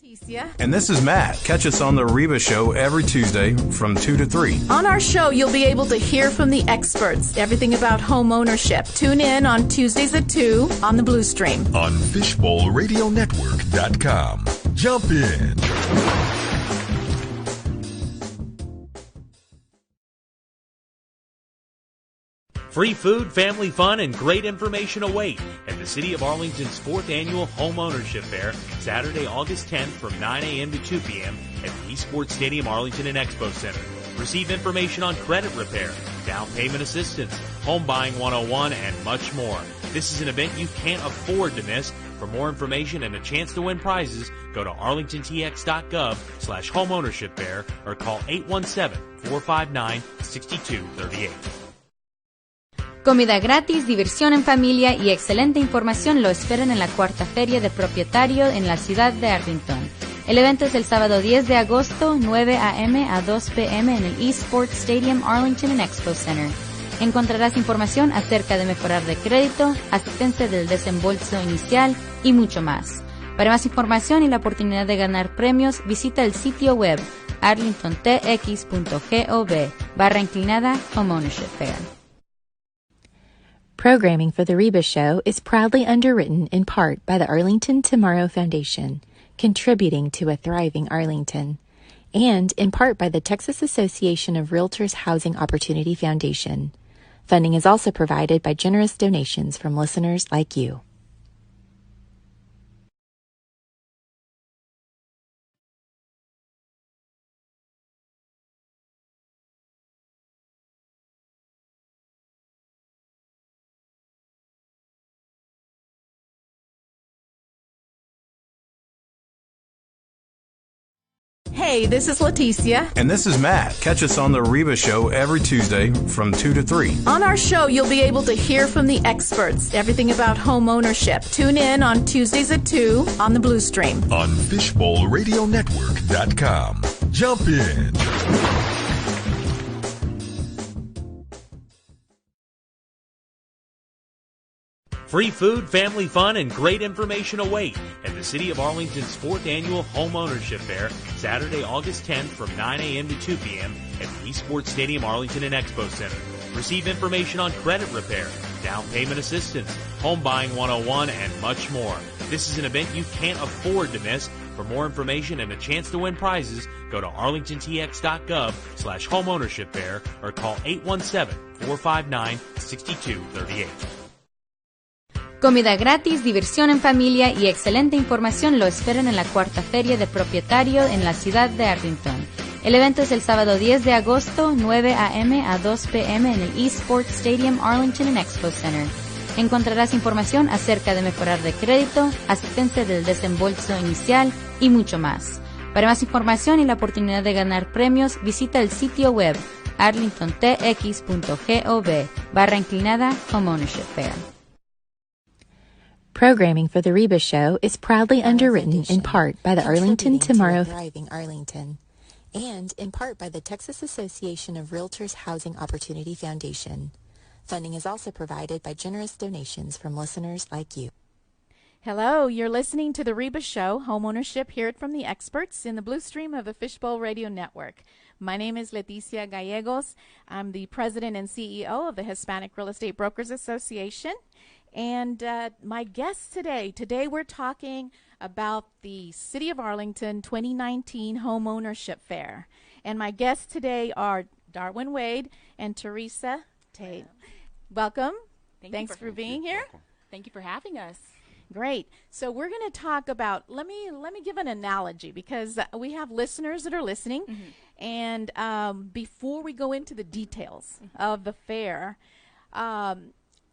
Leticia. And this is Matt. Catch us on the HREBA show every Tuesday from 2 to 3. On our show, you'll be able to hear from the experts, everything about home ownership. Tune in on Tuesdays at 2 on the Blue Stream. On FishbowlRadioNetwork.com. Jump in. Free food, family fun, and great information await at the City of Arlington's 4th Annual Homeownership Fair, Saturday, August 10th from 9 a.m. to 2 p.m. at the ESports Stadium, Arlington and Expo Center. Receive information on credit repair, down payment assistance, home buying 101, and much more. This is an event you can't afford to miss. For more information and a chance to win prizes, go to arlingtontx.gov/homeownership fair or call 817-459-6238. Comida gratis, diversión en familia y excelente información lo esperan en la cuarta feria de propietario en la ciudad de Arlington. El evento es el sábado 10 de agosto, 9 a.m. a 2 p.m. en el ESports Stadium, Arlington and Expo Center. Encontrarás información acerca de mejorar de crédito, asistencia del desembolso inicial y mucho más. Para más información y la oportunidad de ganar premios, visita el sitio web arlingtontx.gov/Homeownership Fair. Programming for the HREBA show is proudly underwritten in part by the Arlington Tomorrow Foundation, contributing to a thriving Arlington, and in part by the Texas Association of Realtors Housing Opportunity Foundation. Funding is also provided by generous donations from listeners like you. Hey, this is Leticia. And this is Matt. Catch us on the HREBA show every Tuesday from 2 to 3. On our show, you'll be able to hear from the experts, everything about home ownership. Tune in on Tuesdays at 2 on the Blue Stream. On FishbowlRadioNetwork.com. Jump in. Free food, family fun, and great information await at the City of Arlington's 4th Annual Homeownership Fair, Saturday, August 10th from 9 a.m. to 2 p.m. at the ESports Stadium, Arlington and Expo Center. Receive information on credit repair, down payment assistance, home buying 101, and much more. This is an event you can't afford to miss. For more information and a chance to win prizes, go to arlingtontx.gov/homeownership fair or call 817-459-6238. Comida gratis, diversión en familia y excelente información lo esperan en la cuarta feria de propietario en la ciudad de Arlington. El evento es el sábado 10 de agosto, 9 a.m. a 2 p.m. en el ESports Stadium, Arlington and Expo Center. Encontrarás información acerca de mejorar de crédito, asistencia del desembolso inicial y mucho más. Para más información y la oportunidad de ganar premios, visita el sitio web arlingtontx.gov/Homeownership Fair. Programming for the HREBA show is proudly underwritten in part by the Arlington Tomorrow Thriving Arlington, and in part by the Texas Association of Realtors Housing Opportunity Foundation. Funding is also provided by generous donations from listeners like you. Hello, you're listening to the HREBA show, Homeownership, Hear It From the Experts, in the Blue Stream of the Fishbowl Radio Network. My name is Leticia Gallegos. I'm the president and CEO of the Hispanic Real Estate Brokers Association. And my guests today we're talking about the City of Arlington 2019 Homeownership Fair. And my guests today are Darwin Wade and Teresa Tate. Welcome. Thanks for being here. Thank you for having us. Great. So we're going to talk about, let me give an analogy because we have listeners that are listening. Mm-hmm. And before we go into the details of the fair,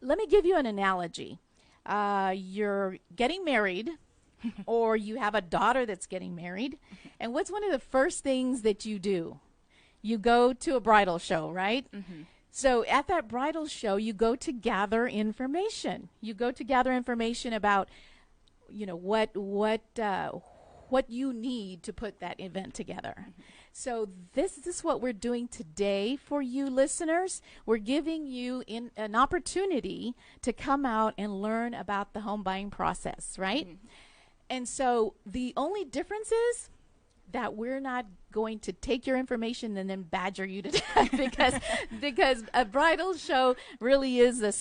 let me give you an analogy. You're getting married or you have a daughter that's getting married. And what's one of the first things that you do? You go to a bridal show, right? Mm-hmm. So at that bridal show, you go to gather information. You go to gather information about, you know, what you need to put that event together. Mm-hmm. So this is what we're doing today for you listeners. We're giving you an opportunity to come out and learn about the home buying process, right? Mm-hmm. And so the only difference is that we're not going to take your information and then badger you to death because a bridal show really is a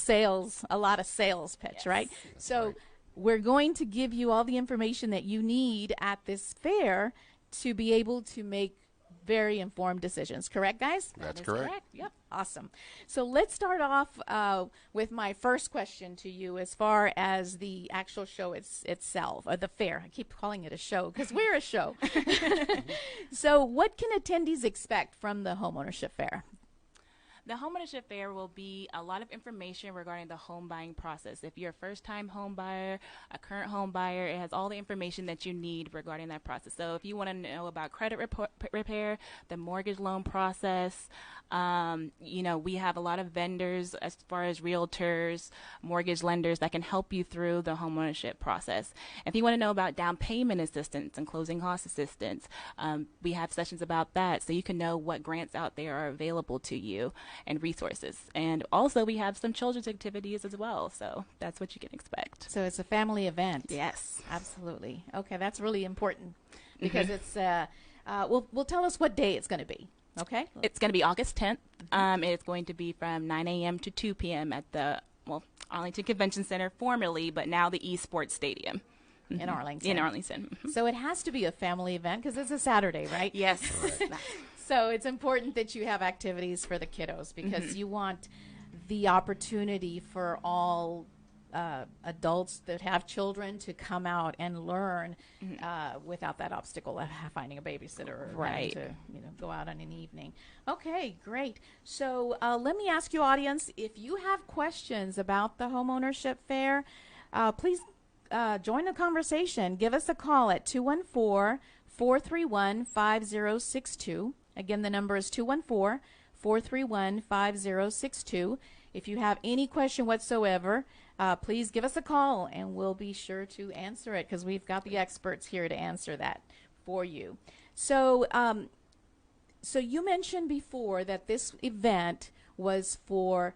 lot of sales pitch, right? So we're going to give you all the information that you need at this fair to be able to make very informed decisions. Correct, guys? That's correct. Yep. Awesome. So let's start off with my first question to you as far as the actual show itself, or the fair. I keep calling it a show because we're a show. So what can attendees expect from the Homeownership Fair? The Homeownership Fair will be a lot of information regarding the home buying process. If you're a first-time home buyer, a current home buyer, it has all the information that you need regarding that process. So if you want to know about credit repair, the mortgage loan process, we have a lot of vendors as far as realtors, mortgage lenders that can help you through the homeownership process. If you want to know about down payment assistance and closing cost assistance, we have sessions about that, so you can know what grants out there are available to you and resources. And also we have some children's activities as well, so that's what you can expect. So it's a family event. Yes. Absolutely. Okay, that's really important because it's, well, tell us what day it's going to be. Okay. It's going to be August 10th. It's going to be from 9 a.m. to 2 p.m. at the, Arlington Convention Center, formerly, but now the ESports Stadium. In Arlington. In Arlington. So it has to be a family event because it's a Saturday, right? Yes. So it's important that you have activities for the kiddos because you want the opportunity for all adults that have children to come out and learn without that obstacle of finding a babysitter or having to go out on an evening. Okay, great. So let me ask you, audience, if you have questions about the Homeownership Fair, please join the conversation. Give us a call at 214-431-5062. Again, the number is 214-431-5062. If you have any question whatsoever, please give us a call, and we'll be sure to answer it because we've got the experts here to answer that for you. So, so you mentioned before that this event was for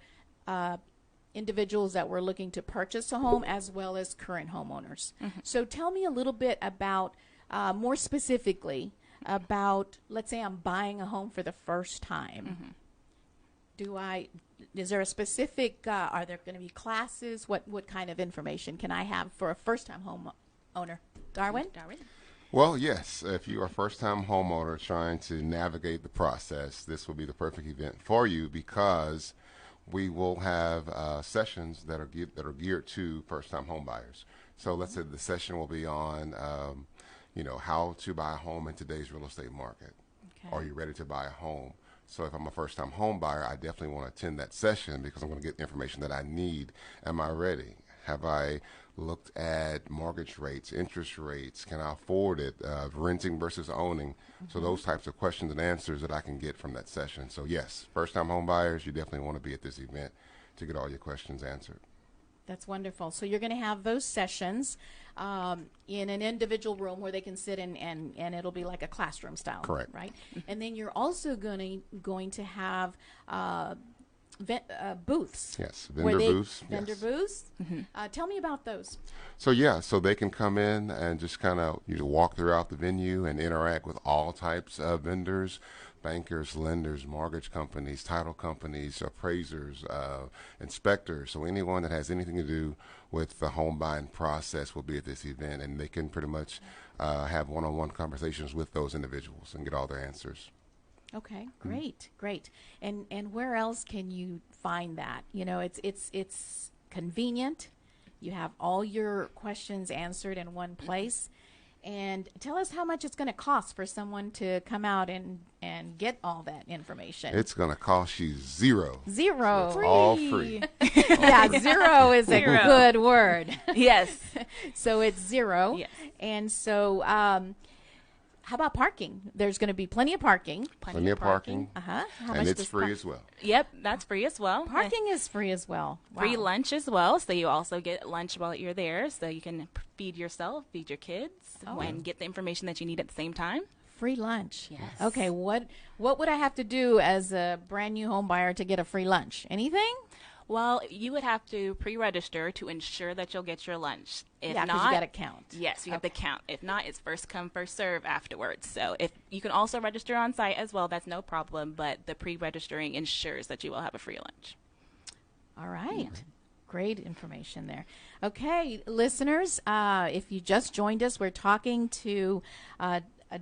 individuals that were looking to purchase a home as well as current homeowners. So tell me a little bit about, more specifically, about, let's say I'm buying a home for the first time. Is there a specific, are there going to be classes? What kind of information can I have for a first-time homeowner? Darwin? Well, yes. If you are a first-time homeowner trying to navigate the process, this will be the perfect event for you because we will have sessions that are geared to first-time home buyers. So let's say the session will be on, how to buy a home in today's real estate market. Okay. Are you ready to buy a home? So if I'm a first-time home buyer, I definitely want to attend that session because I'm going to get the information that I need. Am I ready? Have I looked at mortgage rates, interest rates? Can I afford it? Renting versus owning? So those types of questions and answers that I can get from that session. So yes, first-time home buyers, you definitely want to be at this event to get all your questions answered. That's wonderful. So you're going to have those sessions in an individual room where they can sit and it'll be like a classroom style. Correct. Right? And then you're also going to have booths. Yes, vendor booths. Vendor booths. Tell me about those. So yeah, so they can come in and just kind of walk throughout the venue and interact with all types of vendors, bankers, lenders, mortgage companies, title companies, appraisers, inspectors. So anyone that has anything to do with the home buying process will be at this event, and they can pretty much have one-on-one conversations with those individuals and get all their answers. Okay, great. And where else can you find that? It's convenient. You have all your questions answered in one place. And tell us how much it's going to cost for someone to come out and get all that information. It's going to cost you zero. Zero. So it's all free. Yeah, zero is a good word. Yes. So it's zero. Yes. And so how about parking? There's going to be plenty of parking. Plenty of parking. And it's free as well. Yep, that's free as well. Parking is free as well. Wow. Free lunch as well, so you also get lunch while you're there, so you can feed yourself, feed your kids, and get the information that you need at the same time. Free lunch. Yes. Okay, what would I have to do as a brand new home buyer to get a free lunch? Anything? Well, you would have to pre-register to ensure that you'll get your lunch. If Yeah, because not, you got to count. yes, you have to count. If not, it's first come, first serve afterwards. So if you can also register on site as well, that's no problem. But the pre-registering ensures that you will have a free lunch. All right. Great information there. Okay, listeners, if you just joined us, we're talking to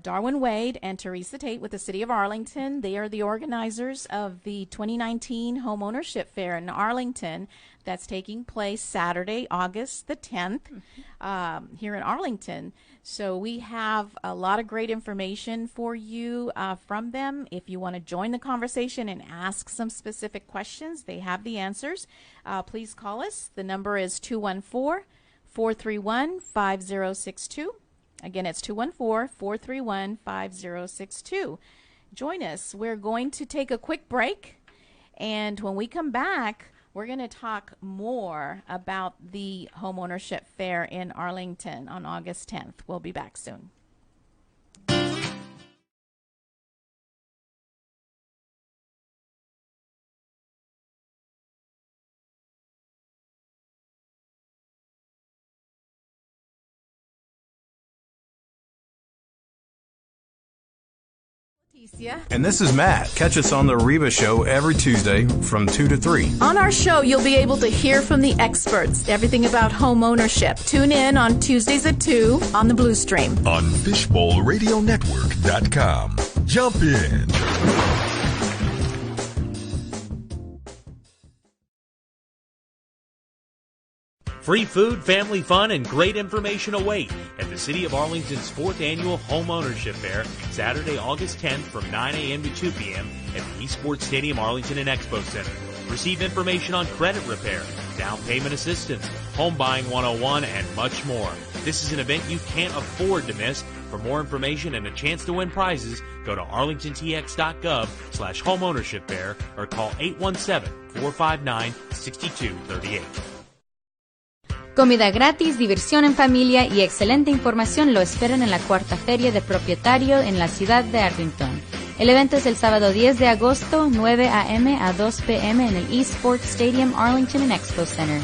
Darwin Wade and Teresa Tate with the City of Arlington. They are the organizers of the 2019 Homeownership Fair in Arlington that's taking place Saturday, August the 10th, here in Arlington. So we have a lot of great information for you from them. If you want to join the conversation and ask some specific questions, they have the answers. Please call us. The number is 214-431-5062. Again, it's 214-431-5062. Join us. We're going to take a quick break, and when we come back, we're going to talk more about the Homeownership Fair in Arlington on August 10th. We'll be back soon. And this is Matt. Catch us on the REBA show every Tuesday from 2 to 3. On our show, you'll be able to hear from the experts, everything about home ownership. Tune in on Tuesdays at 2 on the Blue Stream. On FishbowlRadioNetwork.com. Jump in. Free food, family fun, and great information await at the City of Arlington's 4th Annual Homeownership Fair, Saturday, August 10th from 9 a.m. to 2 p.m. at the ESports Stadium, Arlington and Expo Center. Receive information on credit repair, down payment assistance, home buying 101, and much more. This is an event you can't afford to miss. For more information and a chance to win prizes, go to arlingtontx.gov/homeownership fair or call 817-459-6238. Comida gratis, diversión en familia y excelente información lo esperan en la cuarta feria de propietario en la ciudad de Arlington. El evento es el sábado 10 de agosto, 9 a.m. a 2 p.m. en el ESports Stadium, Arlington and Expo Center.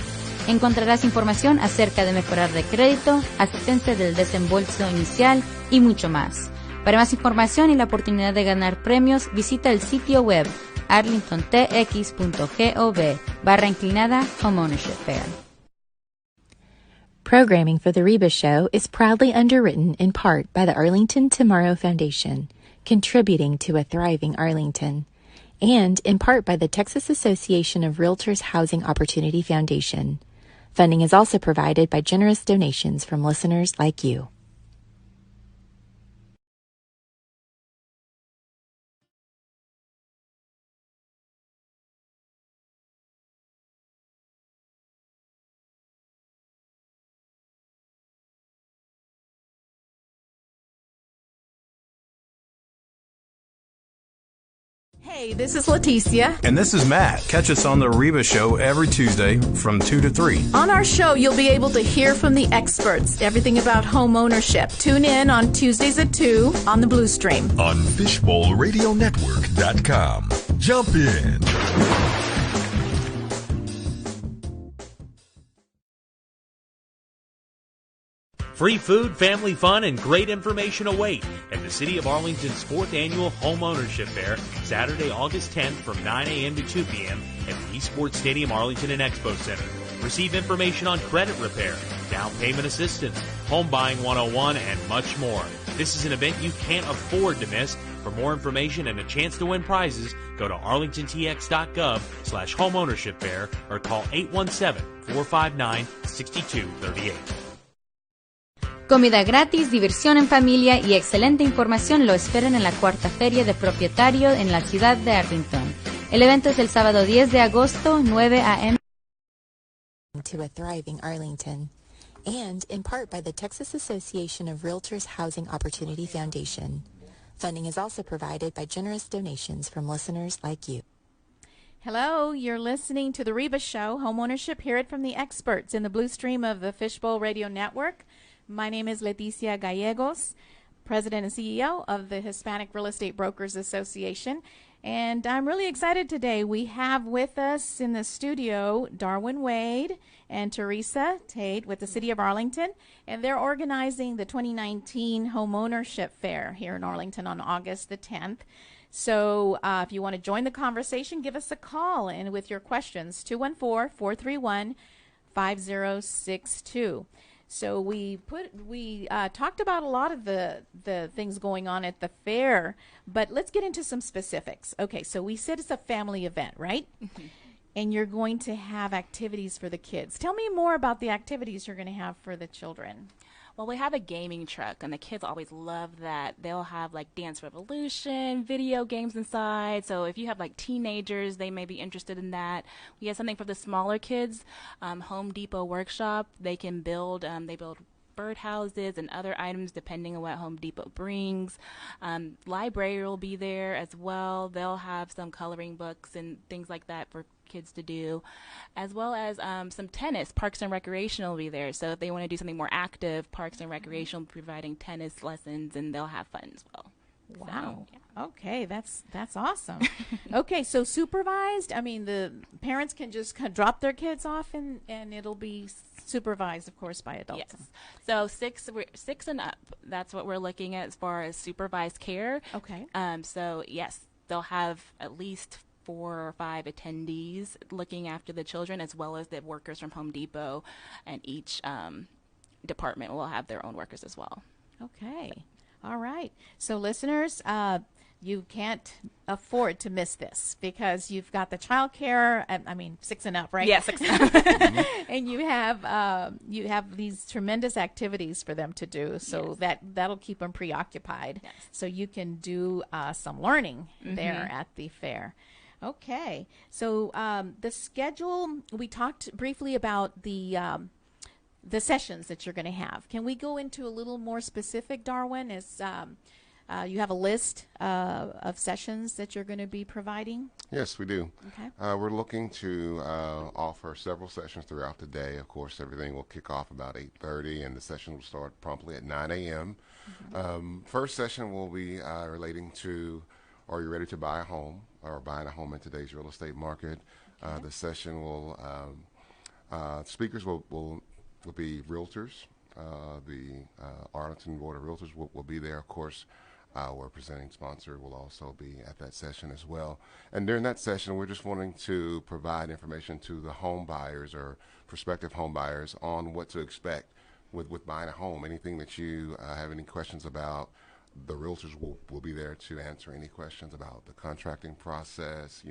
Encontrarás información acerca de mejorar de crédito, asistencia del desembolso inicial y mucho más. Para más información y la oportunidad de ganar premios, visita el sitio web arlingtontx.gov/homeownership fair. Programming for the REBA show is proudly underwritten in part by the Arlington Tomorrow Foundation, contributing to a thriving Arlington, and in part by the Texas Association of Realtors Housing Opportunity Foundation. Funding is also provided by generous donations from listeners like you. Hey, this is Leticia. And this is Matt. Catch us on the REBA show every Tuesday from 2 to 3. On our show, you'll be able to hear from the experts, everything about home ownership. Tune in on Tuesdays at 2 on the Blue Stream. On FishbowlRadioNetwork.com. Jump in. Free food, family fun, and great information await at the City of Arlington's 4th Annual Homeownership Fair, Saturday, August 10th from 9 a.m. to 2 p.m. at the ESports Stadium, Arlington and Expo Center. Receive information on credit repair, down payment assistance, home buying 101, and much more. This is an event you can't afford to miss. For more information and a chance to win prizes, go to arlingtontx.gov/homeownership fair or call 817-459-6238. Comida gratis, diversión en familia y excelente información lo esperan en la cuarta feria de propietario en la ciudad de Arlington. El evento es el sábado 10 de agosto, 9 a.m. To a thriving Arlington, and in part by the Texas Association of Realtors Housing Opportunity Foundation. Funding is also provided by generous donations from listeners like you. Hello, you're listening to the REBA Show, Homeownership. Hear it from the experts in the Blue Stream of the Fishbowl Radio Network. My name is Leticia Gallegos, President and CEO of the Hispanic Real Estate Brokers Association. And I'm really excited today. We have with us in the studio Darwin Wade and Teresa Tate with the City of Arlington, and they're organizing the 2019 Homeownership Fair here in Arlington on August the 10th. So if you want to join the conversation, give us a call and with your questions, 214-431-5062. So we talked about a lot of the things going on at the fair, but let's get into some specifics. Okay, so we said it's a family event, right? Mm-hmm. And you're going to have activities for the kids. Tell me more about the activities you're going to have for the children. Well, we have a gaming truck, and the kids always love that. They'll have, like, Dance Revolution, video games inside. So if you have, like, teenagers, they may be interested in that. We have something for the smaller kids, Home Depot workshop. They can build, birdhouses and other items depending on what Home Depot brings. Library will be there as well. They'll have some coloring books and things like that for kids to do, as well as some tennis. Parks and Recreation will be there, so if they want to do something more active, Parks and Recreation will be providing tennis lessons, and they'll have fun as well. Wow. So, yeah. Okay, that's awesome. Okay, so supervised, I mean, the parents can just kind of drop their kids off and it'll be supervised, of course, by adults. Yes. So six and up, that's what we're looking at as far as supervised care. Okay. So yes, they'll have at least 4 or 5 attendees looking after the children, as well as the workers from Home Depot, and each department will have their own workers as well. Okay. All right. So listeners, you can't afford to miss this because you've got the child care, 6 and up, right? Yeah, 6 and up. And you have these tremendous activities for them to do, so yes. that'll keep them preoccupied. Yes. So you can do some learning there at the fair. Okay. So the schedule, we talked briefly about the sessions that you're going to have. Can we go into a little more specific, Darwin? As you have a list of sessions that you're going to be providing? Yes, we do. Okay. We're looking to offer several sessions throughout the day. Of course, everything will kick off about 8:30, and the session will start promptly at 9 a.m. First session will be relating to, are you ready to buy a home or buying a home in today's real estate market? Okay. The session will, speakers will be realtors. The Arlington Board of Realtors will be there, of course. Our presenting sponsor will also be at that session as well. And during that session, we're just wanting to provide information to the home buyers or prospective home buyers on what to expect with buying a home. Anything that you have any questions about, the realtors will be there to answer any questions about the contracting process,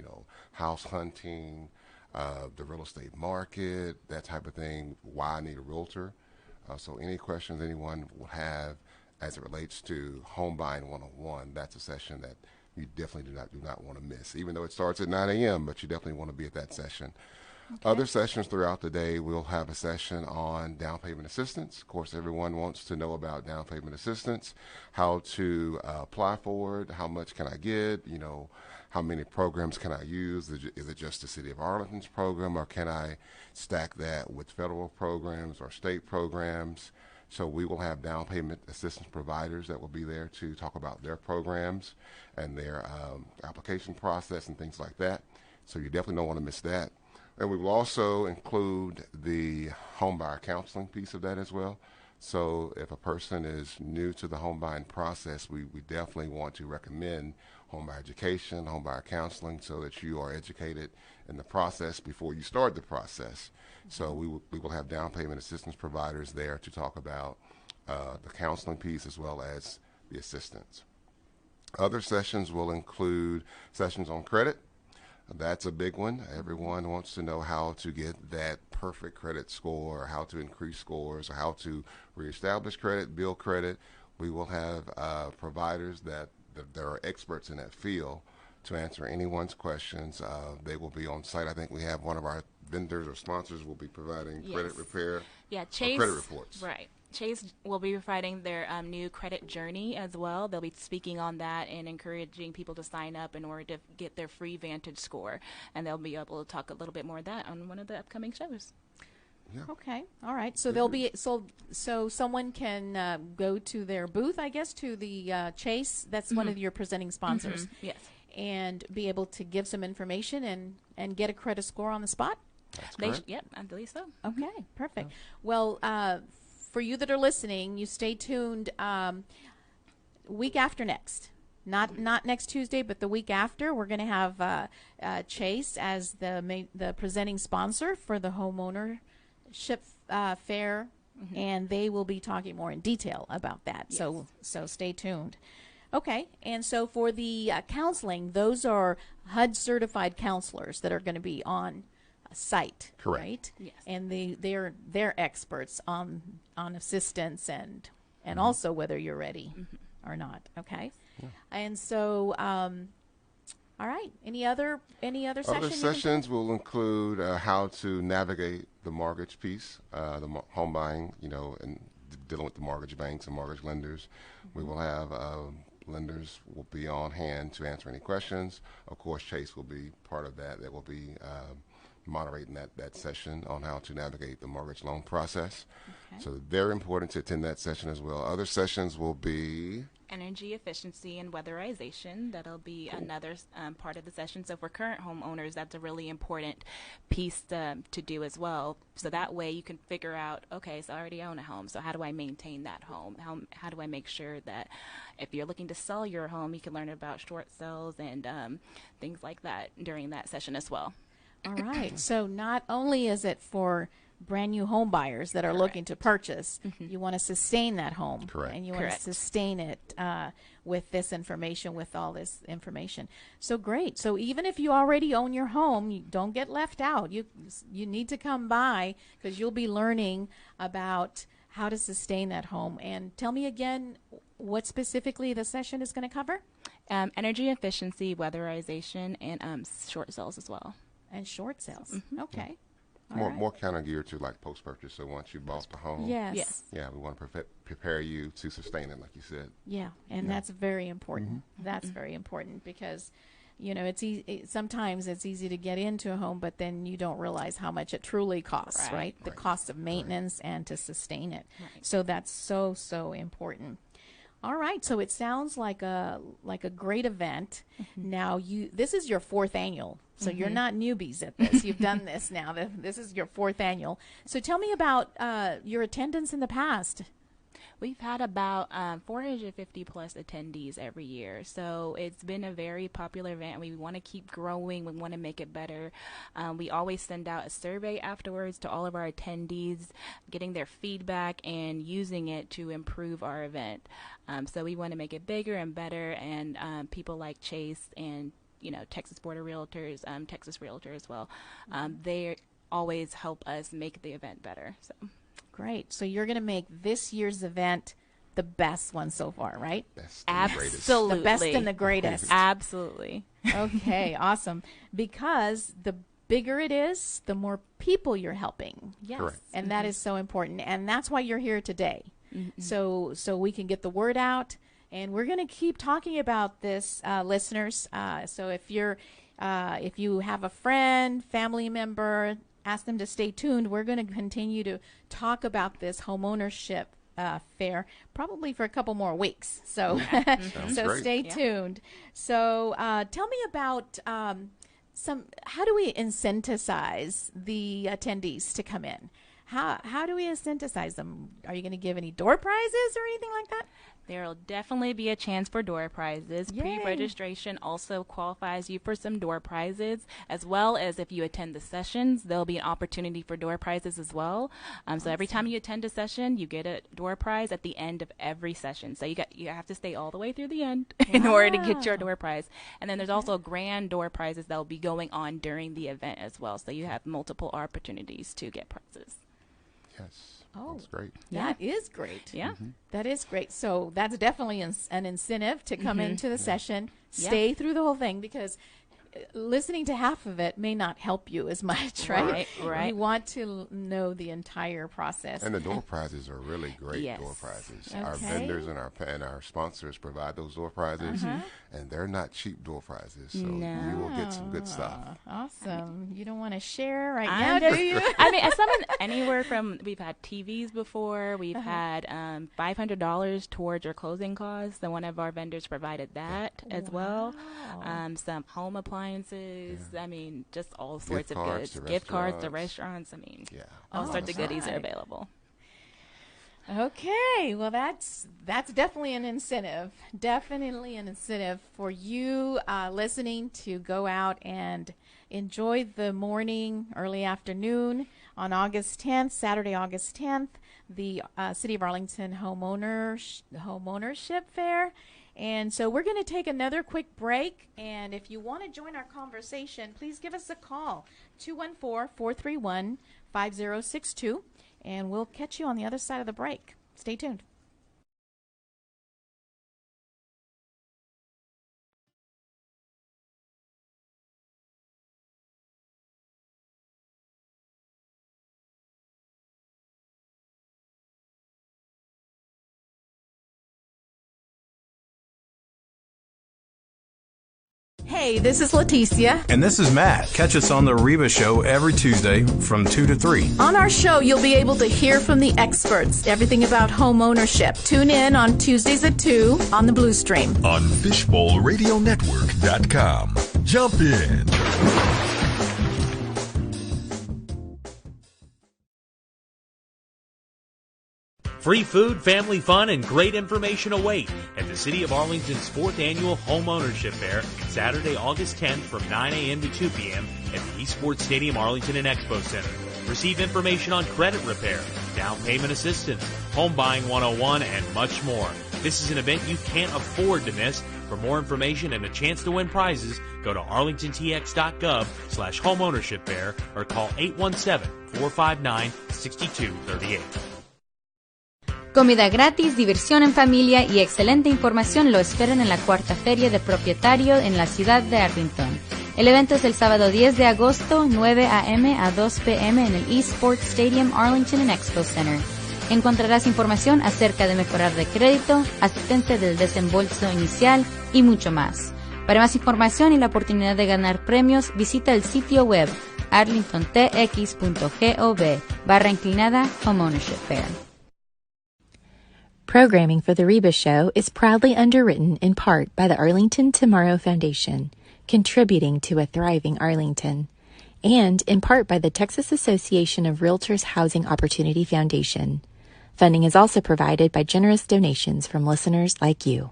house hunting, the real estate market, that type of thing, why I need a realtor. So any questions anyone will have as it relates to Home Buying 101, that's a session that you definitely do not want to miss, even though it starts at 9 a.m., but you definitely want to be at that session. Okay. Other sessions throughout the day, we'll have a session on down payment assistance. Of course, everyone wants to know about down payment assistance, how to apply for it, how much can I get, how many programs can I use? Is it just the City of Arlington's program, or can I stack that with federal programs or state programs? So we will have down payment assistance providers that will be there to talk about their programs and their application process and things like that. So you definitely don't want to miss that. And we will also include the home buyer counseling piece of that as well. So if a person is new to the home buying process, we definitely want to recommend home buyer education, home buyer counseling, so that you are educated in the process before you start the process. So we will have down payment assistance providers there to talk about the counseling piece as well as the assistance. Other sessions will include sessions on credit. That's a big one. Everyone wants to know how to get that perfect credit score, or how to increase scores, or how to reestablish credit, build credit. We will have providers that are experts in that field to answer anyone's questions. They will be on site. I think we have one of our vendors or sponsors will be providing credit repair, Chase, credit reports. Right. Chase will be providing their new credit journey as well. They'll be speaking on that and encouraging people to sign up in order to get their free Vantage score. And they'll be able to talk a little bit more of that on one of the upcoming shows. Yeah. Okay. All right. So there'll be so someone can go to their booth, I guess, to the Chase. That's one of your presenting sponsors. Yes. and be able to give some information and get a credit score on the spot? That's correct. Yep, I believe so. Okay, perfect. Well, for you that are listening, you stay tuned week after next. Not next Tuesday, but the week after. We're going to have Chase as the presenting sponsor for the Homeownership Fair, and they will be talking more in detail about that. Yes. So stay tuned. Okay, and so for the counseling, those are HUD certified counselors that are going to be on site, correct? Right? Yes. And they're experts on assistance and also whether you're ready or not. Okay. Yeah. And so, all right. Any other sessions? Other sessions will include how to navigate the mortgage piece, the home buying, and dealing with the mortgage banks and mortgage lenders. We will have lenders will be on hand to answer any questions. Of course, Chase will be part of that. That will be moderating that session on how to navigate the mortgage loan process. Okay. So very important to attend that session as well. Other sessions will be energy efficiency and weatherization. That'll be another part of the session. So for current homeowners, that's a really important piece to do as well. So that way you can figure out, okay, so I already own a home, so how do I maintain that home? How do I make sure that if you're looking to sell your home, you can learn about short sales and things like that during that session as well. All right. So not only is it for brand new home buyers that are looking to purchase, you want to sustain that home. Correct. And you want to sustain it with this information, with all this information. So great. So even if you already own your home, you don't get left out. You need to come by because you'll be learning about how to sustain that home. And tell me again what specifically the session is going to cover? Energy efficiency, weatherization, and short sales as well. And short sales. Okay. More counter geared to like post purchase. So once you bought the home, yes, yeah, we want to prepare you to sustain it, like you said. Yeah, and that's very important. That's very important because, it's sometimes it's easy to get into a home, but then you don't realize how much it truly costs, right? The cost of maintenance and to sustain it. Right. So that's so important. All right, so it sounds like a great event. Now this is your 4th annual, so you're not newbies at this. You've done this now. This is your 4th annual. So tell me about your attendance in the past. We've had about 450 plus attendees every year, so it's been a very popular event. We want to keep growing. We want to make it better. We always send out a survey afterwards to all of our attendees, getting their feedback and using it to improve our event. So we want to make it bigger and better, and people like Chase and Texas Board of Realtors, Texas Realtor as well, they always help us make the event better. So. Great. So you're going to make this year's event the best one so far, right? Best and Absolutely. The best and the greatest. Absolutely. Okay, awesome. Because the bigger it is, the more people you're helping. Yes. Correct. And that is so important. And that's why you're here today. So we can get the word out. And we're going to keep talking about this, listeners. So if you have a friend, family member, ask them to stay tuned. We're going to continue to talk about this homeownership fair probably for a couple more weeks. So stay tuned. So tell me about how do we incentivize the attendees to come in? How do we incentivize them? Are you going to give any door prizes or anything like that? There will definitely be a chance for door prizes. Yay. Pre-registration also qualifies you for some door prizes, as well as if you attend the sessions, there'll be an opportunity for door prizes as well. So every time you attend a session, you get a door prize at the end of every session. So you have to stay all the way through the end in order to get your door prize. And then there's also grand door prizes that will be going on during the event as well. So you have multiple opportunities to get prizes. Yes. Oh, that's great. That is great. Yeah. That is great. So that's definitely an incentive to come into the session, stay through the whole thing, because listening to half of it may not help you as much, right? Right. You want to know the entire process. And the door prizes are really great. Yes. Door prizes. Okay. Our vendors and our sponsors provide those door prizes, and they're not cheap door prizes. So you will get some good stuff. Awesome. You don't want to share right now, do you? I mean, anywhere from, we've had TVs before. We've had $500 towards your closing costs. And one of our vendors provided that as well. Some home appliances. I mean, just all sorts of goods. Gift cards to restaurants. I mean, all sorts of goodies are available. Okay, well that's definitely an incentive. Definitely an incentive for you listening to go out and enjoy the morning, early afternoon on August 10th, Saturday, August 10th, the City of Arlington Homeownership Fair. And so we're going to take another quick break. And if you want to join our conversation, please give us a call, 214-431-5062. And we'll catch you on the other side of the break. Stay tuned. Hey, this is Leticia. And this is Matt. Catch us on the HREBA show every Tuesday from 2 to 3. On our show, you'll be able to hear from the experts, everything about home ownership. Tune in on Tuesdays at 2 on the Blue Stream. On FishbowlRadioNetwork.com. Jump in. Free food, family fun, and great information await at the City of Arlington's 4th Annual Homeownership Fair, Saturday, August 10th from 9 a.m. to 2 p.m. at the ESports Stadium, Arlington and Expo Center. Receive information on credit repair, down payment assistance, home buying 101, and much more. This is an event you can't afford to miss. For more information and a chance to win prizes, go to arlingtontx.gov/homeownership fair or call 817-459-6238. Comida gratis, diversión en familia y excelente información lo esperan en la cuarta feria de propietario en la ciudad de Arlington. El evento es el sábado 10 de agosto, 9 a.m. a 2 p.m. en el ESports Stadium, Arlington and Expo Center. Encontrarás información acerca de mejorar de crédito, asistencia del desembolso inicial y mucho más. Para más información y la oportunidad de ganar premios, visita el sitio web arlingtontx.gov/Homeownership Fair. Programming for the HREBA show is proudly underwritten in part by the Arlington Tomorrow Foundation, contributing to a thriving Arlington, and in part by the Texas Association of Realtors Housing Opportunity Foundation. Funding is also provided by generous donations from listeners like you.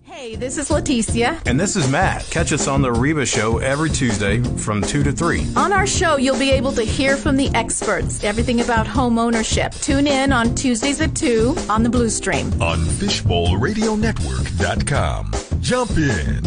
Hey, this is Leticia. And this is Matt. Catch us on the HREBA show every Tuesday from 2 to 3. On our show, you'll be able to hear from the experts, everything about home ownership. Tune in on Tuesdays at 2 on the Blue Stream. On FishbowlRadioNetwork.com. Jump in.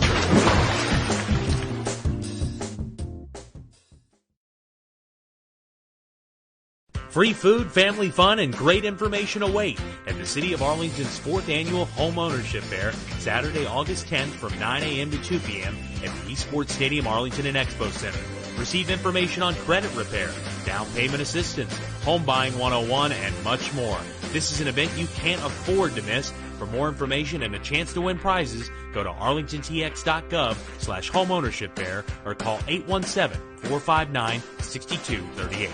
Free food, family fun, and great information await at the City of Arlington's 4th Annual Homeownership Fair, Saturday, August 10th from 9 a.m. to 2 p.m. at the ESports Stadium, Arlington and Expo Center. Receive information on credit repair, down payment assistance, home buying 101, and much more. This is an event you can't afford to miss. For more information and a chance to win prizes, go to arlingtontx.gov/homeownership fair or call 817-459-6238.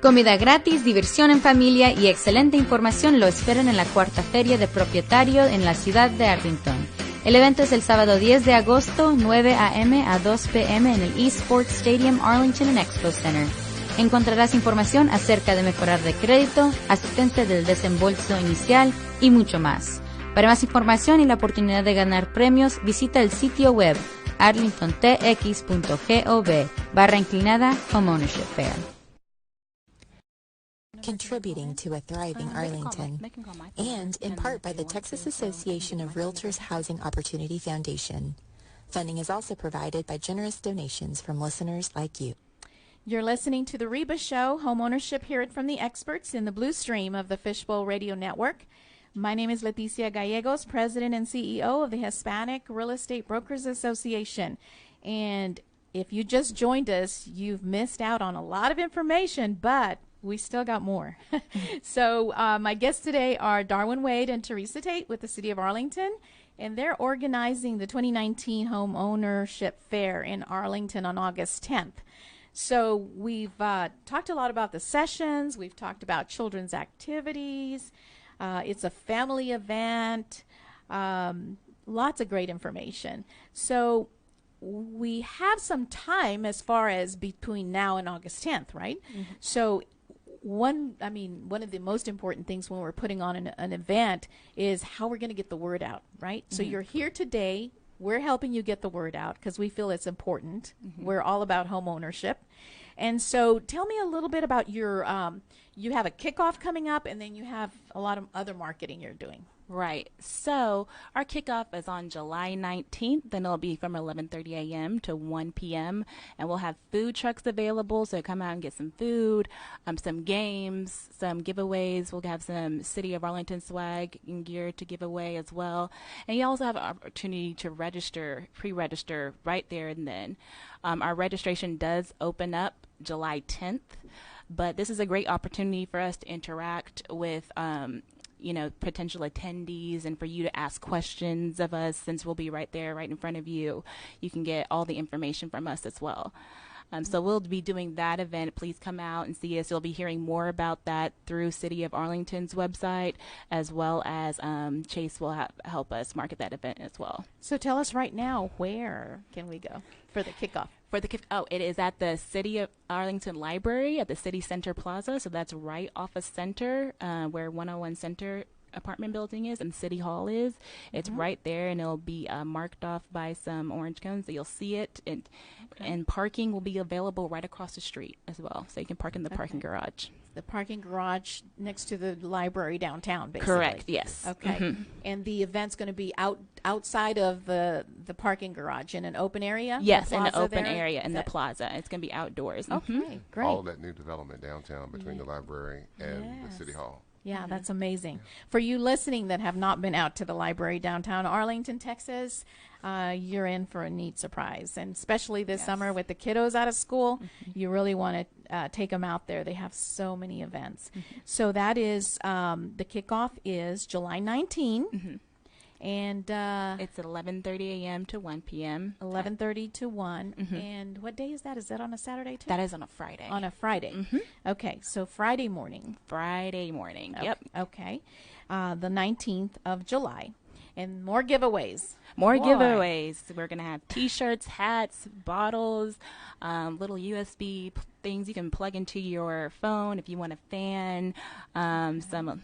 Comida gratis, diversión en familia y excelente información lo esperan en la cuarta feria de propietario en la ciudad de Arlington. El evento es el sábado 10 de agosto, 9 a.m. a 2 p.m. en el ESports Stadium, Arlington and Expo Center. Encontrarás información acerca de mejorar de crédito, asistencia del desembolso inicial y mucho más. Para más información y la oportunidad de ganar premios, visita el sitio web arlingtontx.gov/Homeownership Fair. contributing to a thriving Arlington, and in part by the Texas Association of Realtors Housing Opportunity Foundation. Funding is also provided by generous donations from listeners like you. You're listening to the REBA Show, Homeownership. Hear it from the experts in the blue stream of the Fishbowl Radio Network. My name is Leticia Gallegos, President and CEO of the Hispanic Real Estate Brokers Association. And if you just joined us, you've missed out on a lot of information, but we still got more. So my guests today are Darwin Wade and Teresa Tate with the City of Arlington, and they're organizing the 2019 Homeownership Fair in Arlington on August 10th. So we've talked a lot about the sessions. We've talked about children's activities. It's a family event. Lots of great information. So we have some time as far as between now and August 10th, right? Mm-hmm. So one of the most important things when we're putting on an event is how we're going to get the word out, right? Mm-hmm. So you're here today. We're helping you get the word out because we feel it's important. Mm-hmm. We're all about home ownership. And so tell me a little bit about your, you have a kickoff coming up, and then you have a lot of other marketing you're doing. Right. So our kickoff is on July 19th, and it'll be from 11:30 a.m. to 1 p.m. And we'll have food trucks available, so come out and get some food, some games, some giveaways. We'll have some City of Arlington swag and gear to give away as well. And you also have an opportunity to pre-register right there and then. Our registration does open up July 10th, but this is a great opportunity for us to interact with potential attendees and for you to ask questions of us since we'll be right there, right in front of you. You can get all the information from us as well. So we'll be doing that event. Please come out and see us. You'll be hearing more about that through City of Arlington's website, as well as Chase will help us market that event as well. So tell us right now, where can we go for the kickoff? It is at the City of Arlington Library at the City Center Plaza. So that's right off of Center, where 101 Center apartment building is and City Hall is. It's right there, and it'll be marked off by some orange cones, so you'll see it. And parking will be available right across the street as well, so you can park in the parking garage. The parking garage next to the library downtown, basically. Correct. Yes. Okay. Mm-hmm. And the event's going to be outside of the parking garage in an open area. Yes, in the open area in the plaza. It's going to be outdoors. Okay, great. All that new development downtown between the library and the City Hall. Yeah, that's amazing. For you listening that have not been out to the library downtown Arlington, Texas, you're in for a neat surprise. And especially this summer with the kiddos out of school, you really want to take them out there. They have so many events. So that is, the kickoff is July 19. And it's 11:30 a.m. to 1 p.m. 11:30 to 1. And what day is that? Is that on a Saturday too? That is on a Friday. On a Friday. Okay, so Friday morning. Yep. Okay. The 19th of July. And more giveaways. Giveaways. We're going to have T-shirts, hats, bottles, little USB things you can plug into your phone if you want a fan, some,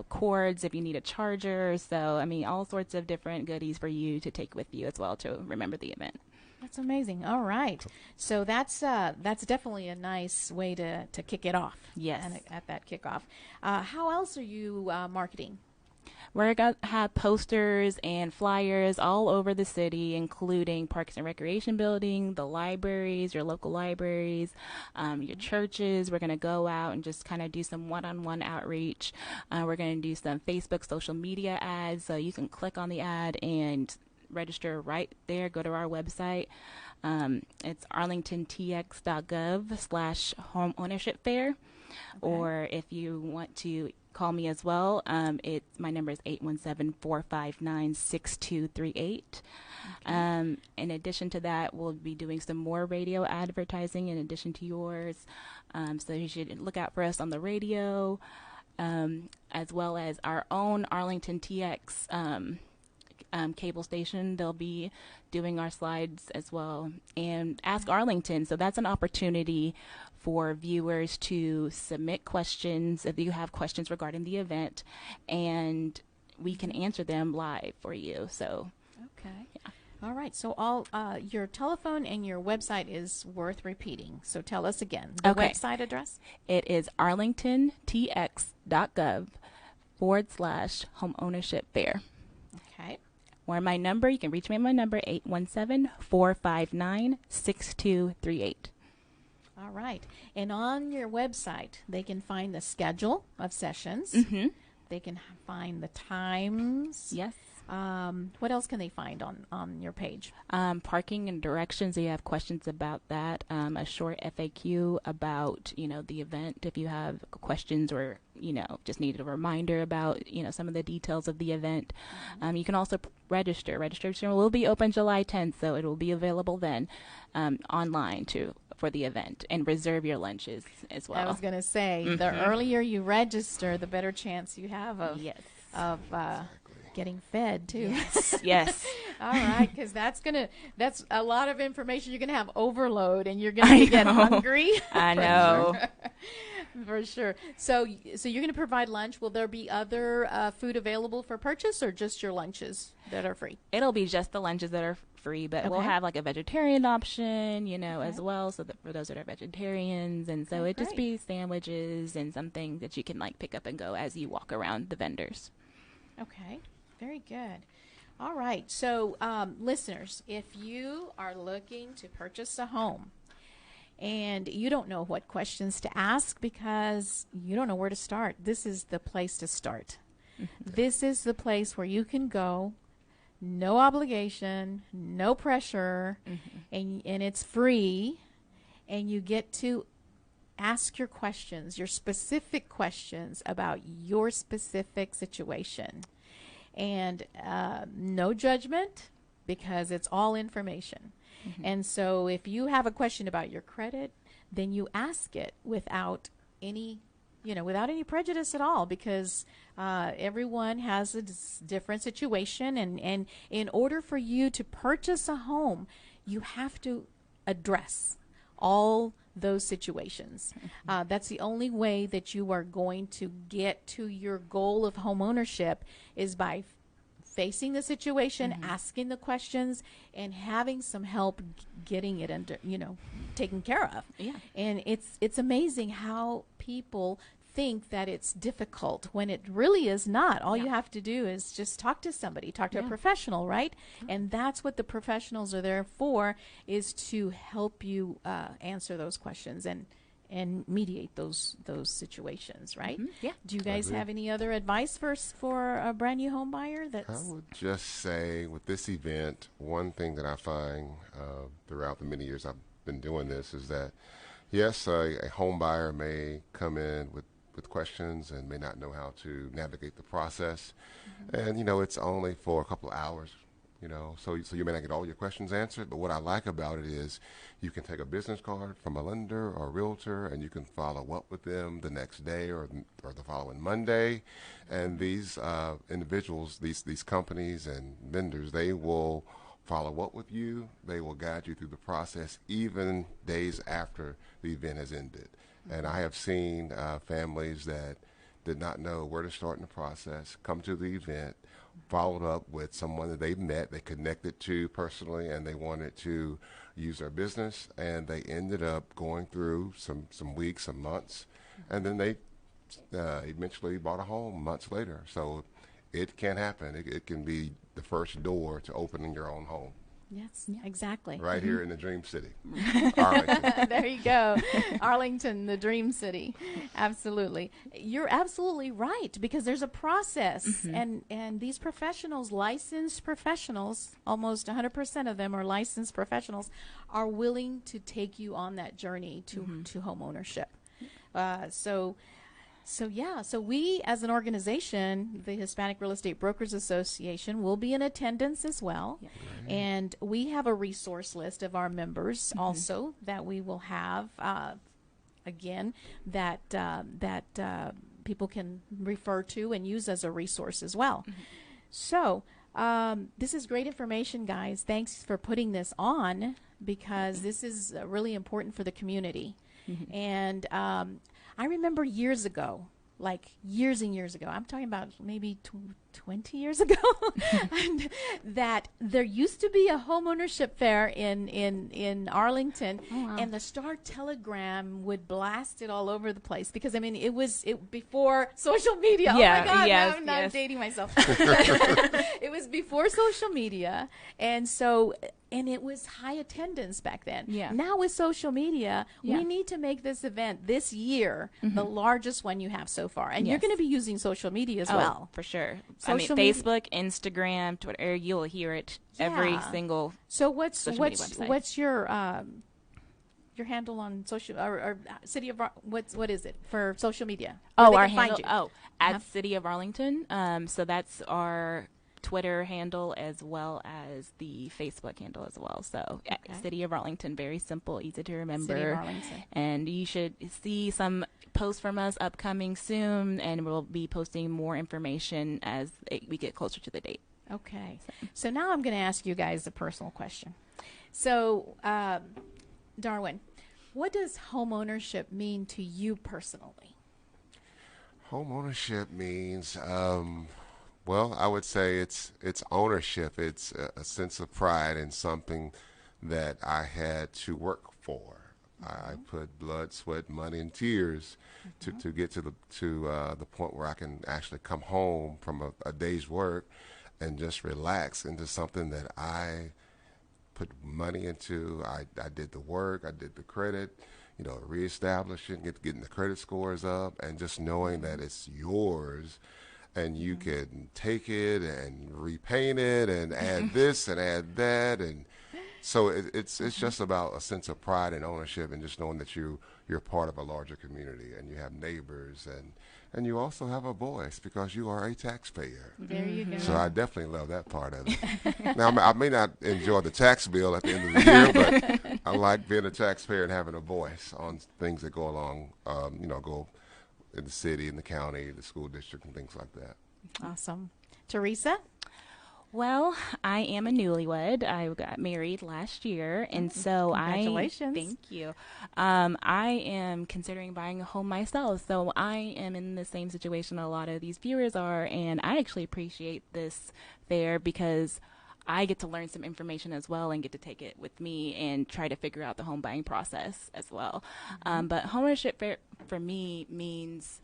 cords if you need a charger. So, all sorts of different goodies for you to take with you as well to remember the event. That's amazing. All right. So that's definitely a nice way to kick it off. Yes. At that kickoff. How else are you marketing? We're going to have posters and flyers all over the city, including Parks and Recreation Building, the libraries, your local libraries, your churches. We're going to go out and just kind of do some one-on-one outreach. We're going to do some Facebook social media ads, so you can click on the ad and register right there. Go to our website. It's arlingtontx.gov/homeownership-fair. Okay. Or if you want to call me as well, my number is 817-459-6238. Okay. In addition to that, we'll be doing some more radio advertising in addition to yours. So you should look out for us on the radio, as well as our own Arlington TX cable station. They'll be doing our slides as well. And Ask Arlington. So that's an opportunity for viewers to submit questions if you have questions regarding the event, and we can answer them live for you. So, okay. Yeah. All right. So all your telephone and your website is worth repeating. So tell us again the website address. It is arlingtontx.gov/homeownership fair. Okay. Or my number, you can reach me at my number, 817-459-6238. All right. And on your website, they can find the schedule of sessions. Mm-hmm. They can find the times. Yes. What else can they find on your page? Parking and directions. You have questions about that. A short FAQ about, the event. If you have questions or, just needed a reminder about, some of the details of the event. You can also register. Registration will be open July 10th, so it will be available then online for the event, and reserve your lunches as well. I was going to say, the earlier you register, the better chance you have of getting fed too. Yes. All right, because that's a lot of information. You're gonna have overload, and you're gonna get hungry. I know. For sure. So you're gonna provide lunch. Will there be other food available for purchase, or just your lunches that are free? It'll be just the lunches that are free, but we'll have like a vegetarian option, as well. So that for those that are vegetarians, and so it'd just be sandwiches and something that you can like pick up and go as you walk around the vendors. Okay. Very good. All right. So, listeners, if you are looking to purchase a home and you don't know what questions to ask because you don't know where to start, this is the place to start. This is the place where you can go, no obligation, no pressure, and it's free, and you get to ask your questions, your specific questions about your specific situation. And no judgment, because it's all information. And so if you have a question about your credit, then you ask it without any prejudice at all, because everyone has a different situation. And in order for you to purchase a home, you have to address all those situations. That's the only way that you are going to get to your goal of home ownership, is by facing the situation, asking the questions, and having some help getting it under, taken care of. Yeah. And it's amazing how people think that it's difficult when it really is not. All you have to do is just talk to somebody, talk to a professional, right? And that's what the professionals are there for, is to help you answer those questions and mediate those situations, right? Yeah. Do you guys have any other advice for a brand new home buyer? I would just say, with this event, one thing that I find throughout the many years I've been doing this is that, yes, a home buyer may come in with questions and may not know how to navigate the process. And, it's only for a couple of hours, so you may not get all your questions answered. But what I like about it is you can take a business card from a lender or a realtor, and you can follow up with them the next day or the following Monday. And these individuals, these companies and vendors, they will follow up with you. They will guide you through the process, even days after the event has ended. And I have seen families that did not know where to start in the process come to the event, followed up with someone that they met, they connected to personally, and they wanted to use their business, and they ended up going through some weeks, some months, and then they eventually bought a home months later. So it can happen. It can be the first door to opening your own home. Yes, exactly. Right here in the Dream City, Arlington. There you go. Arlington, the Dream City. Absolutely. You're absolutely right, because there's a process. And these professionals, licensed professionals, almost 100% of them are licensed professionals, are willing to take you on that journey to home ownership. So we, as an organization, the Hispanic Real Estate Brokers Association, will be in attendance as well. Yeah. And we have a resource list of our members also that we will have, again, that people can refer to and use as a resource as well. So this is great information, guys. Thanks for putting this on, because this is really important for the community. And I remember years ago, like years and years ago, I'm talking about maybe 20 years ago, and that there used to be a homeownership fair in Arlington, and the Star Telegram would blast it all over the place because, I mean, it was before social media. Yeah, oh my God, yes, now I'm yes. dating myself. It was before social media, and it was high attendance back then. Yeah. Now with social media, Yeah. we need to make this event this year the largest one you have so far, and you're Yes. going to be using social media as well. For sure. Social I mean, media- Facebook, Instagram, Twitter, you'll hear it every Yeah. single. So what's social media website. what's your handle on social or City of what is it for social media? Where they Our can find handle. you? Oh, at Uh-huh. City of Arlington. So that's our Twitter handle as well as the Facebook handle as well. So City of Arlington, very simple, easy to remember. City of Arlington. And you should see some posts from us upcoming soon, and we'll be posting more information as we get closer to the date. Okay. So now I'm going to ask you guys a personal question. So, Darwin, what does homeownership mean to you personally? Home ownership means, well, I would say it's ownership. It's a sense of pride in something that I had to work for. I put blood, sweat, money, and tears to get to the point where I can actually come home from a day's work and just relax into something that I put money into. I did the work, I did the credit, reestablishing, getting the credit scores up, and just knowing that it's yours, and you can take it and repaint it and add this and add that, and so it's just about a sense of pride and ownership, and just knowing that you're part of a larger community, and you have neighbors, and you also have a voice because you are a taxpayer. There you go. So I definitely love that part of it. Now, I may not enjoy the tax bill at the end of the year, but I like being a taxpayer and having a voice on things that go along, go in the city, in the county, the school district, and things like that. Awesome. Teresa? Well, I am a newlywed. I got married last year, and so Congratulations. Thank you. I am considering buying a home myself, so I am in the same situation a lot of these viewers are, and I actually appreciate this fair because I get to learn some information as well and get to take it with me and try to figure out the home buying process as well. But homeownership fair for me means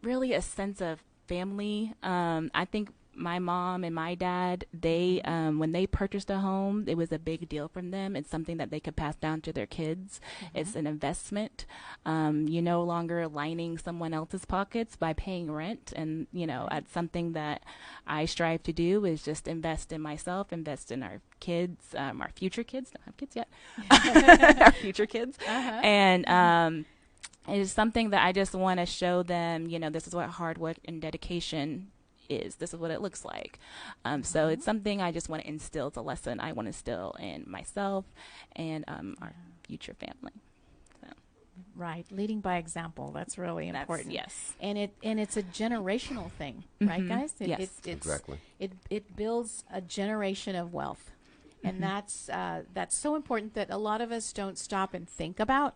really a sense of family. I think my mom and my dad, they when they purchased a home, it was a big deal from them. It's something that they could pass down to their kids. It's an investment. You're no longer lining someone else's pockets by paying rent. And, it's something that I strive to do is just invest in myself, invest in our kids, our future kids. Don't have kids yet. Our future kids. And it is something that I just want to show them, this is what hard work and dedication is. This is what it looks like. So it's something I just want to instill. It's a lesson I want to instill in myself and our future family. So. Right. Leading by example. That's really important. Yes. And it's a generational thing, right, guys? Yes. Exactly. It builds a generation of wealth. And that's so important that a lot of us don't stop and think about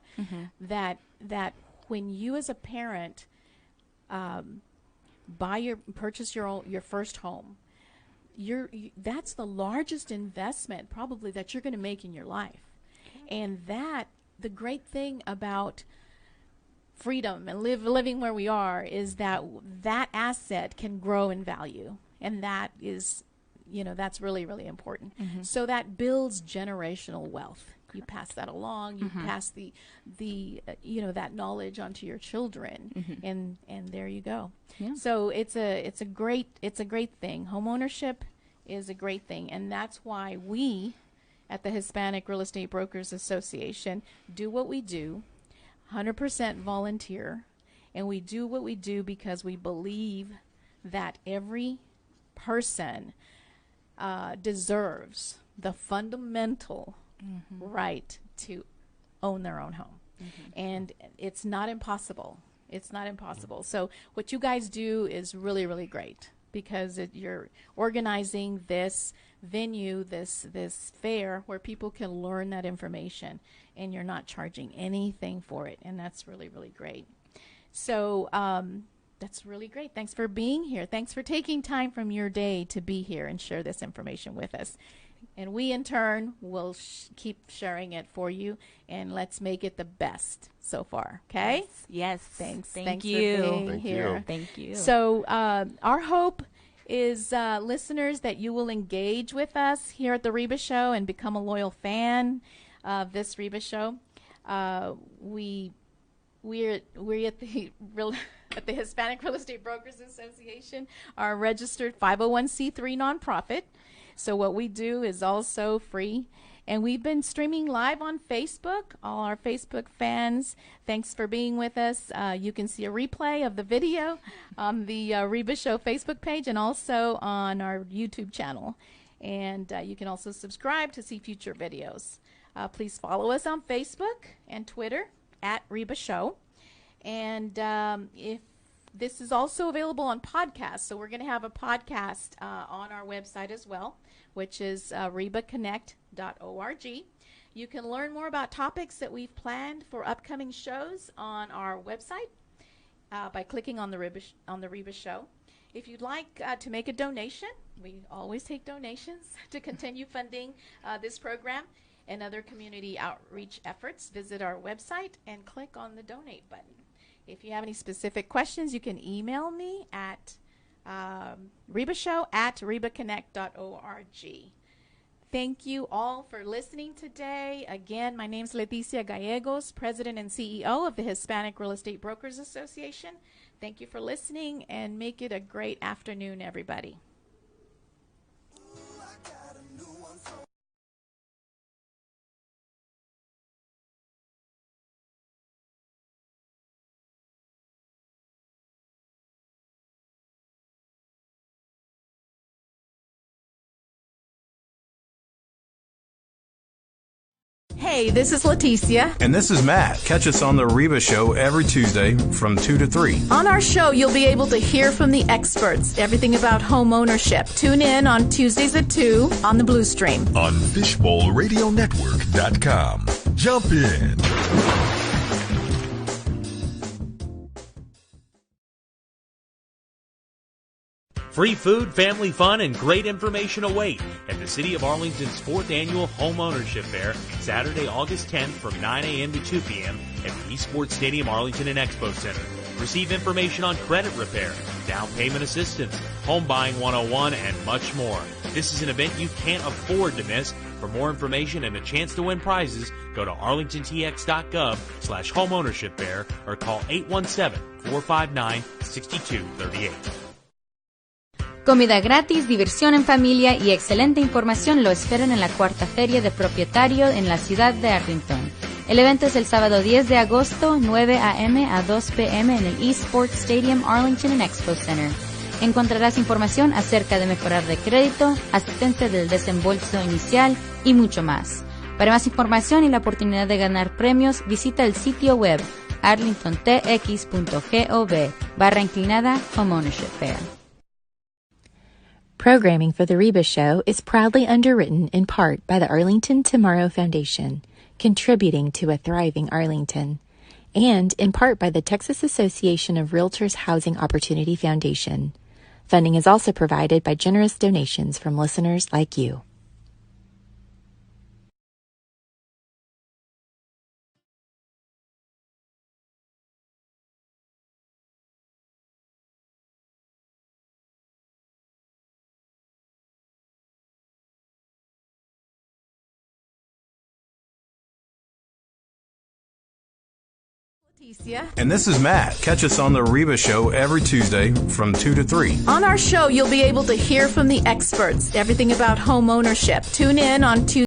that when you as a parent purchase your first home, that's the largest investment probably that you're going to make in your life. And the great thing about freedom and living where we are is that asset can grow in value, and that is that's really, really important. So that builds generational wealth. You pass that along. You pass the that knowledge onto your children, and there you go. Yeah. So it's a great thing. Homeownership is a great thing, and that's why we at the Hispanic Real Estate Brokers Association do what we do, 100% volunteer, and we do what we do because we believe that every person deserves the fundamental right to own their own home. And it's not impossible. It's not impossible. So what you guys do is really, really great because you're organizing this venue, this fair where people can learn that information, and you're not charging anything for it. And that's really, really great. So That's really great. Thanks for being here. Thanks for taking time from your day to be here and share this information with us. And we, in turn, will keep sharing it for you, and let's make it the best so far, okay? Yes. Thanks. Thank For you. being Thank here. you. Thank you. So our hope is, listeners, that you will engage with us here at the REBA Show and become a loyal fan of this REBA Show. We're at the Hispanic Real Estate Brokers Association, are a registered 501c3 nonprofit. So what we do is also free. And we've been streaming live on Facebook. All our Facebook fans, thanks for being with us. You can see a replay of the video on the REBA Show Facebook page and also on our YouTube channel. And you can also subscribe to see future videos. Please follow us on Facebook and Twitter at REBA Show. And if this is also available on podcasts, so we're going to have a podcast on our website as well, which is rebaconnect.org. You can learn more about topics that we've planned for upcoming shows on our website by clicking on the REBA Show. If you'd like to make a donation, we always take donations to continue funding this program and other community outreach efforts. Visit our website and click on the donate button. If you have any specific questions, you can email me at rebashow@rebaconnect.org. Thank you all for listening today. Again, my name is Leticia Gallegos, President and CEO of the Hispanic Real Estate Brokers Association. Thank you for listening, and make it a great afternoon, everybody. Hey, this is Leticia. And this is Matt. Catch us on the REBA Show every Tuesday from 2 to 3. On our show, you'll be able to hear from the experts, everything about home ownership. Tune in on Tuesdays at 2 on the Blue Stream. On FishbowlRadioNetwork.com. Jump in. Free food, family fun, and great information await at the City of Arlington's 4th Annual Homeownership Fair, Saturday, August 10th from 9 a.m. to 2 p.m. at the ESports Stadium, Arlington and Expo Center. Receive information on credit repair, down payment assistance, home buying 101, and much more. This is an event you can't afford to miss. For more information and a chance to win prizes, go to arlingtontx.gov/homeownership fair or call 817-459-6238. Comida gratis, diversión en familia y excelente información lo esperan en la cuarta feria de propietario en la ciudad de Arlington. El evento es el sábado 10 de agosto, 9 a.m. a 2 p.m. en el ESports Stadium, Arlington and Expo Center. Encontrarás información acerca de mejorar de crédito, asistencia del desembolso inicial y mucho más. Para más información y la oportunidad de ganar premios, visita el sitio web arlingtontx.gov/Homeownership Fair. Programming for the REBA Show is proudly underwritten in part by the Arlington Tomorrow Foundation, contributing to a thriving Arlington, and in part by the Texas Association of Realtors Housing Opportunity Foundation. Funding is also provided by generous donations from listeners like you. And this is Matt. Catch us on the REBA Show every Tuesday from 2 to 3. On our show, you'll be able to hear from the experts, everything about home ownership. Tune in on Tuesday.